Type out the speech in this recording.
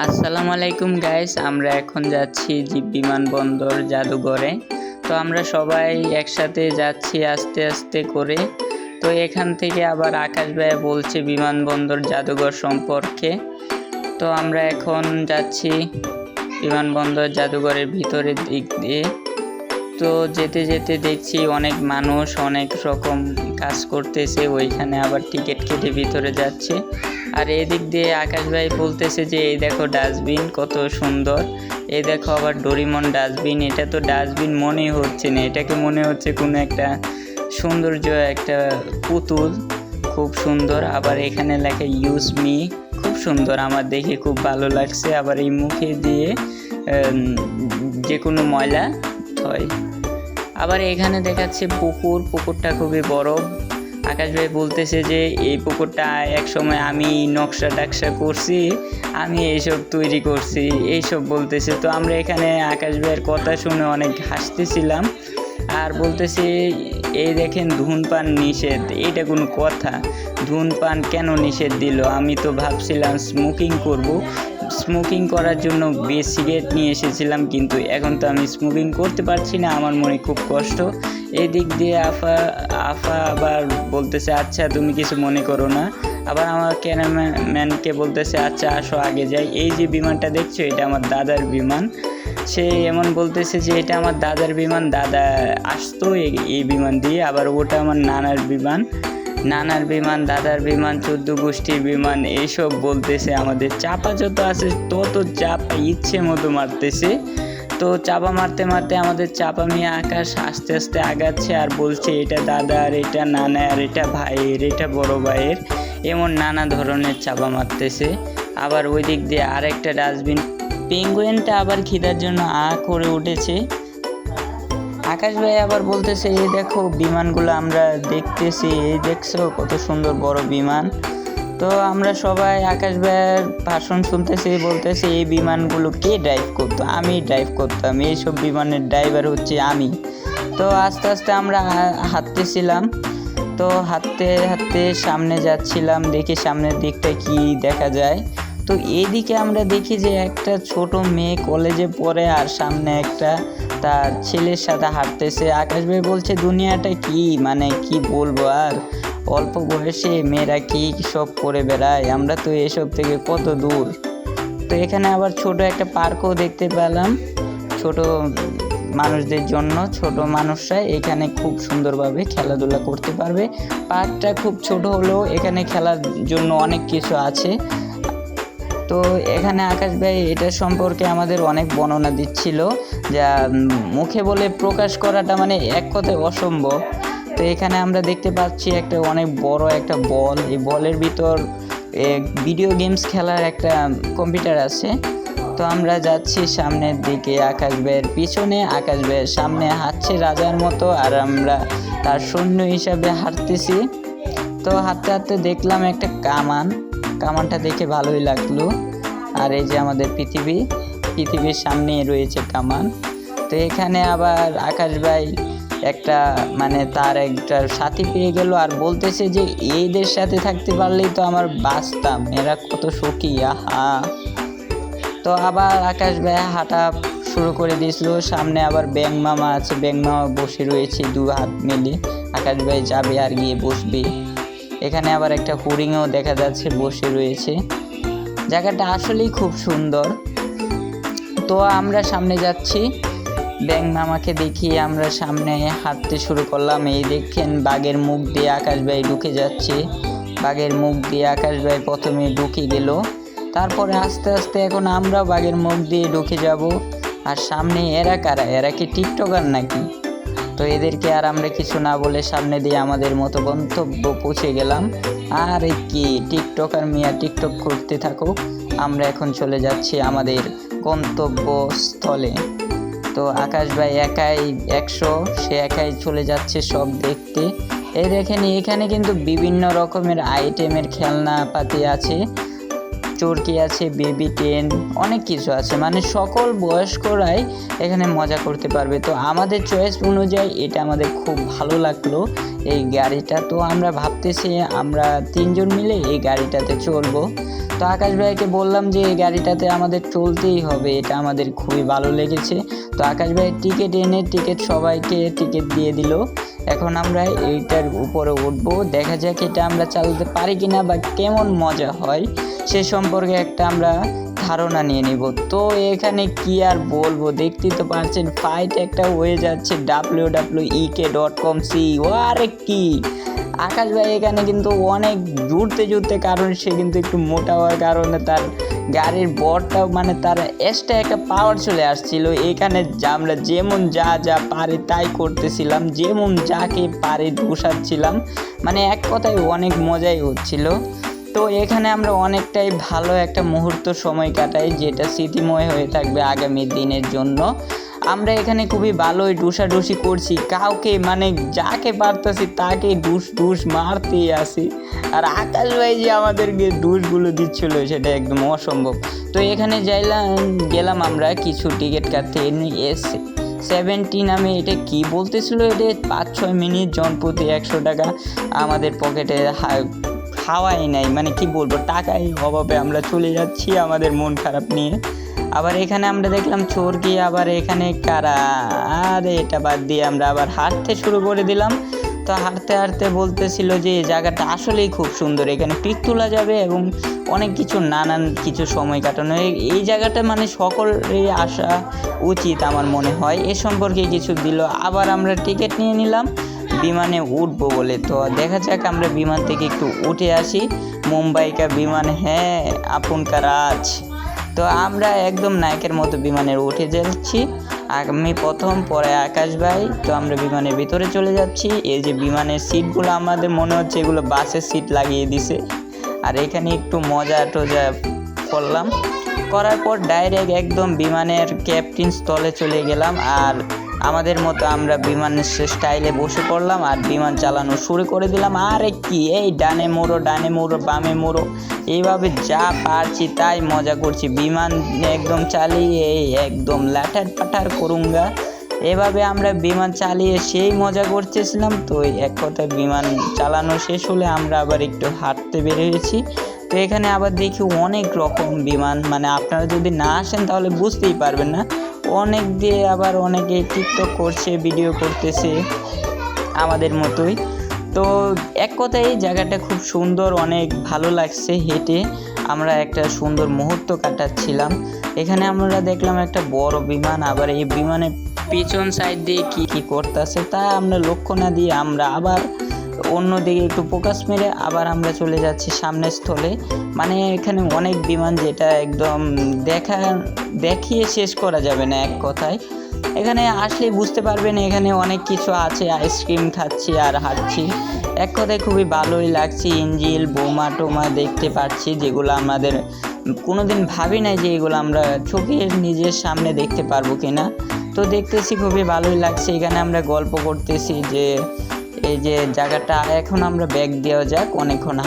আসসালামু আলাইকুম গাইস, আমরা এখন যাচ্ছি বিমানবন্দর জাদুঘরে। তো আমরা সবাই একসাথে যাচ্ছি আস্তে আস্তে করে। তো এখান থেকে আবার আকাশ ভাই বলছে বিমানবন্দর জাদুঘর সম্পর্কে। তো আমরা এখন যাচ্ছি বিমানবন্দর জাদুঘরের ভিতরের দিক দিয়ে। তো যেতে যেতে দেখছি অনেক মানুষ অনেক রকম কাজ করতেছে, ওইখানে আবার টিকিট কেটে ভিতরে যাচ্ছে। আর এদিক দিয়ে আকাশ ভাই বলতেছে যে এই দেখো ডাস্টবিন কত সুন্দর, এই দেখো আবার ডোরিমন ডাস্টবিন। এটা তো ডাস্টবিন মনেই হচ্ছে না, এটাকে মনে হচ্ছে কোনো একটা সৌন্দর্য একটা পুতুল, খুব সুন্দর। আবার এখানে লেখা ইউজ মি, খুব সুন্দর, আমার দেখে খুব ভালো লাগছে। আবার এই মুখে দিয়ে যে কোনো ময়লা হয়। আবার এখানে দেখাচ্ছে পুকুরটা খুবই বড়। আকাশ ভাই বলতেছে যে এই পুকুরটা এক সময় আমি নকশা টাকশা করছি, আমি এইসব তৈরি করছি, এইসব বলতেছে। তো আমরা এখানে আকাশ ভাইয়ের কথা শুনে অনেক হাসতেছিলাম আর বলতেছি এই দেখেন ধূমপান নিষেধ, এটা কোনো কথা? ধূমপান কেন নিষেধ দিল? আমি তো ভাবছিলাম স্মোকিং করব, স্মোকিং করার জন্য সিগারেট নিয়ে এসেছিলাম, কিন্তু এখন তো আমি স্মোকিং করতে পারছি না, আমার মনে খুব কষ্ট। এই দিক দিয়ে আফা আবার বলতেছে আচ্ছা তুমি কিছু মনে করো না। আবার আমার ক্যামেরাম্যানকে বলতেছে আচ্ছা আসো আগে যাই, এই যে বিমানটা দেখছো এটা আমার দাদার বিমান। সে এমন বলতেছে যে এটা আমার দাদার বিমান, দাদা আসতো এই বিমান দিয়ে। আবার ওটা আমার নানার বিমান, দাদার বিমান, 14 গোষ্ঠীর বিমান, এইসব বলতেছে। আমাদের চাপা যত আছে তত চাপা ইচ্ছে মতো মারতেছে। তো চাপা মারতে মারতে আমাদের চাপা মিয়া আকাশ আস্তে আস্তে আগাচ্ছে আর বলছে এটা দাদার, এটা নানা, আর এটা ভাইয়ের, এটা বড় ভাইয়ের, এমন নানা ধরনের চাপা মারতেছে। আবার ওই দিক দিয়ে আরেকটা ডাস্টবিন, পেঙ্গুইনটা আবার খিদার জন্য করে উঠেছে। আকাশ ভাই আবার বলতেছে এই দেখো বিমানগুলো আমরা দেখতেছি, এই দেখছো কত সুন্দর বড় বিমান। তো আমরা সবাই আকাশ ভাইয়ের ভাষণ শুনতেছি, বলতেছি এই বিমানগুলো কে ড্রাইভ করতো? আমি ড্রাইভ করতাম, এইসব বিমানের ড্রাইভার হচ্ছে আমি। তো আস্তে আস্তে আমরা হাঁটতেছিলাম, তো হাঁটতে হাঁটতে সামনে যাচ্ছিলাম, দেখি সামনের দিকটা কি দেখা যায়। তো এইদিকে আমরা দেখি যে একটা ছোট মেয়ে কলেজে পড়ে আর সামনে একটা তার ছেলের সাথে হাঁটতেছে। আকাশ ভাই বলছে দুনিয়াটা কি, মানে কি বলবো আর, অল্প বয়সে মেয়েরা কি সব করে বেড়ায়, আমরা তো এসব থেকে কত দূর। তো এখানে আবার ছোট একটা পার্কও দেখতে পেলাম ছোট মানুষদের জন্য। ছোট মানুষরা এখানে খুব সুন্দরভাবে খেলাধুলা করতে পারবে। পার্কটা খুব ছোট হলেও এখানে খেলার জন্য অনেক কিছু আছে। তো এখানে আকাশ ভাই এটা সম্পর্কে আমাদের অনেক বর্ণনা দিচ্ছিল, যা মুখে বলে প্রকাশ করাটা মানে এক কথায় অসম্ভব। তো এখানে আমরা দেখতে পাচ্ছি একটা অনেক বড় একটা বল, এই বলের ভিতর ভিডিও গেমস খেলার একটা কম্পিউটার আছে। তো আমরা যাচ্ছি সামনের দিকে, আকাশ ভাইয়ের পিছনে, আকাশ ভাইয়ের সামনে হাঁটছে রাজার মতো, আর আমরা তার সৈন্য হিসাবে হাঁটতেছি। তো হাঁটতে হাঁটতে দেখলাম একটা কামানটা দেখে ভালোই লাগলো। আর এই যে আমাদের পৃথিবীর সামনে রয়েছে কামান। তো এখানে আবার আকাশ ভাই একটা মানে তার একটা সাথী পেয়ে গেল আর বলতেছে যে এদের সাথে থাকতে পারলেই তো আমার বাঁচতাম, এরা কত সুখী, আহা। তো আবার আকাশ ভাই হাঁটা শুরু করে দিয়েছিল। সামনে আবার ব্যাং মামা আছে, ব্যাং মামা বসে রয়েছে দু হাত মেলে। আকাশ ভাই যাবে আর গিয়ে বসবে। এখানে আবার একটা হরিণও দেখা যাচ্ছে বসে রয়েছে। জায়গাটা আসলেই খুব সুন্দর। তো আমরা সামনে যাচ্ছি, ব্যাং মামাকে দেখিয়ে আমরা সামনে হাঁটতে শুরু করলাম। এই দেখেন বাঘের মুখ দিয়ে আকাশ ভাই ঢুকে যাচ্ছে, বাঘের মুখ দিয়ে আকাশ ভাই প্রথমে ঢুকে গেল, তারপরে আস্তে আস্তে এখন আমরা বাঘের মুখ দিয়ে ঢুকে যাব। আর সামনে এরা কারা? এরা কি টিকটকার নাকি? তো এদেরকে আর আমরা কিছু না বলে সামনে দিয়ে আমাদের মতো গন্তব্য পৌঁছে গেলাম। আর কি টিকটকার মিয়া টিকটক করতে থাকুক, আমরা এখন চলে যাচ্ছি আমাদের গন্তব্যস্থলে। তো আকাশ ভাই একাই 100, সে একাই চলে যাচ্ছে সব দেখতে। এই দেখেন এখানে কিন্তু বিভিন্ন রকমের আইটেমের খেলনাপাতি আছে, চরকি আছে, বেবি ট্রেন, অনেক কিছু আছে, মানে সকল বয়স্করাই এখানে মজা করতে পারবে। তো আমাদের চয়েস অনুযায়ী এটা আমাদের খুব ভালো লাগলো এই গাড়িটা। তো আমরা ভাবতেছি আমরা 3 জন মিলে এই গাড়িটাতে চলবো। তো আকাশ ভাইকে বললাম যে এই গাড়িটাতে আমাদের চলতেই হবে, এটা আমাদের খুবই ভালো লেগেছে। তো আকাশ ভাই টিকিট সবাইকে টিকিট দিয়ে দিল। এখন আমরা এইটার উপরে উঠবো, দেখা যাক এটা আমরা চালাতে পারি কিনা বা কেমন মজা হয় সে সম্পর্কে একটা আমরা ধারণা নিয়ে নিব। তো এখানে কি আর বলবো, দেখতেই তো পারছেন ফাইট একটা হয়ে যাচ্ছে wwek.com/c। আরে কি আকাশ ভাই এখানে কিন্তু অনেক জুড়তে কারণ সে কিন্তু একটু মোটা হওয়ার কারণে তার গাড়ির বরটাও মানে তার এক্সট্রা একটা পাওয়ার চলে আসছিল। এখানে আমরা যেমন যা পারে তাই করতেছিলাম, যেমন যাকে পারে ঢুসাচ্ছিলাম, মানে এক কথায় অনেক মজাই হচ্ছিল। তো এখানে আমরা অনেকটাই ভালো একটা মুহূর্ত সময় কাটাই, যেটা স্মৃতিময় হয়ে থাকবে আগামী দিনের জন্য। আমরা এখানে খুবই ভালোই ডুসাডুসি করছি, কাউকে মানে যাকে পারতেছি তাকে ডুস মারতেই আসি। আর আকাশ ভাই যে আমাদেরকে ডুসগুলো দিচ্ছিল সেটা একদম অসম্ভব। তো এখানে গেলাম আমরা কিছু টিকিট কাটতে। S70 নামে এটা কি বলতেছিল, এটা 5-6 মিনিট জনপ্রতি 100 টাকা। আমাদের পকেটে খাওয়াই নাই, মানে কি বলবো, টাকাই অভাবে আমরা চলে যাচ্ছি আমাদের মন খারাপ নিয়ে। আবার এখানে আমরা দেখলাম চোরকি, আবার এখানে কারা। আরে এটা বাদ দিয়ে আমরা আবার হাঁটতে শুরু করে দিলাম। তো হাঁটতে বলতেছিল যে এই জায়গাটা আসলেই খুব সুন্দর, এখানে পিক তোলা যাবে এবং অনেক কিছু নানান কিছু সময় কাটানো। এই জায়গাটা মানে সকলেরই আসা উচিত আমার মনে হয়। এ সম্পর্কে কিছু দিল। আবার আমরা টিকিট নিয়ে নিলাম বিমানে উঠবো বলে। তো দেখা যাক আমরা বিমান থেকে একটু উঠে আসি। মুম্বাই কা বিমান হ্যাঁ আপন কা রাজ। তো আমরা একদম নায়কের মতো বিমানে উঠে যাচ্ছি, আমি প্রথম, পরে আকাশ ভাই। তো আমরা বিমানের ভিতরে চলে যাচ্ছি। এই যে বিমানের সিটগুলো আমাদের মনে হচ্ছে এগুলো বাসের সিট লাগিয়ে দিছে। আর এখানে একটু মজা টজা করার পর ডাইরেক্ট একদম বিমানের ক্যাপ্টেন স্থলে চলে গেলাম। আর আমাদের মতো আমরা বিমানের স্টাইলে বসে পড়লাম আর বিমান চালানো শুরু করে দিলাম। আর কি এই ডানে মোড়ো বামে মোড়ো, এইভাবে যা পারছি তাই মজা করছি। বিমান একদম চালিয়ে একদম লাটার পাটার করুঙ্গা, এভাবে আমরা বিমান চালিয়ে সেই মজা করতেছিলাম। তো এক কথায় বিমান চালানো শেষ হলে আমরা আবার একটু হাঁটতে বেরিয়েছি। তো এখানে আবার দেখি অনেক রকম বিমান, মানে আপনারা যদি না আসেন তাহলে বুঝতেই পারবেন না। অনেক দিয়ে আবার অনেকে টিকটক করছে, ভিডিও করতেছে আমাদের মতোই। তো এক কথায় এই জায়গাটা খুব সুন্দর, অনেক ভালো লাগছে হেঁটে। আমরা একটা সুন্দর মুহূর্ত কাটাচ্ছিলাম। এখানে আমরা দেখলাম একটা বড় বিমান, আবার এই বিমানের পিছন সাইড দিয়ে কি করতেছে তা আমরা লক্ষ্য না দিয়ে আমরা আবার অন্যদিকে একটু ফোকাস মেরে আবার আমরা চলে যাচ্ছি সামনের স্থলে। মানে এখানে অনেক বিমান, যেটা একদম দেখিয়ে শেষ করা যাবে না এক কথায়। এখানে আসলে বুঝতে পারবেন এখানে অনেক কিছু আছে। আইসক্রিম খাচ্ছি আর হাঁটছি, এক কথায় খুবই ভালোই লাগছে। ইঞ্জিল বোমা টোমা দেখতে পাচ্ছি, যেগুলো আমাদের কোনোদিন ভাবি নাই যে এগুলো আমরা চোখের নিজের সামনে দেখতে পারবো কিনা। তো দেখতেছি খুবই ভালোই লাগছে। এখানে আমরা গল্প করতেছি যে এই যে জায়গাটা, এখন আমরা ব্যাগ দেওয়া যাক, অনেকক্ষণ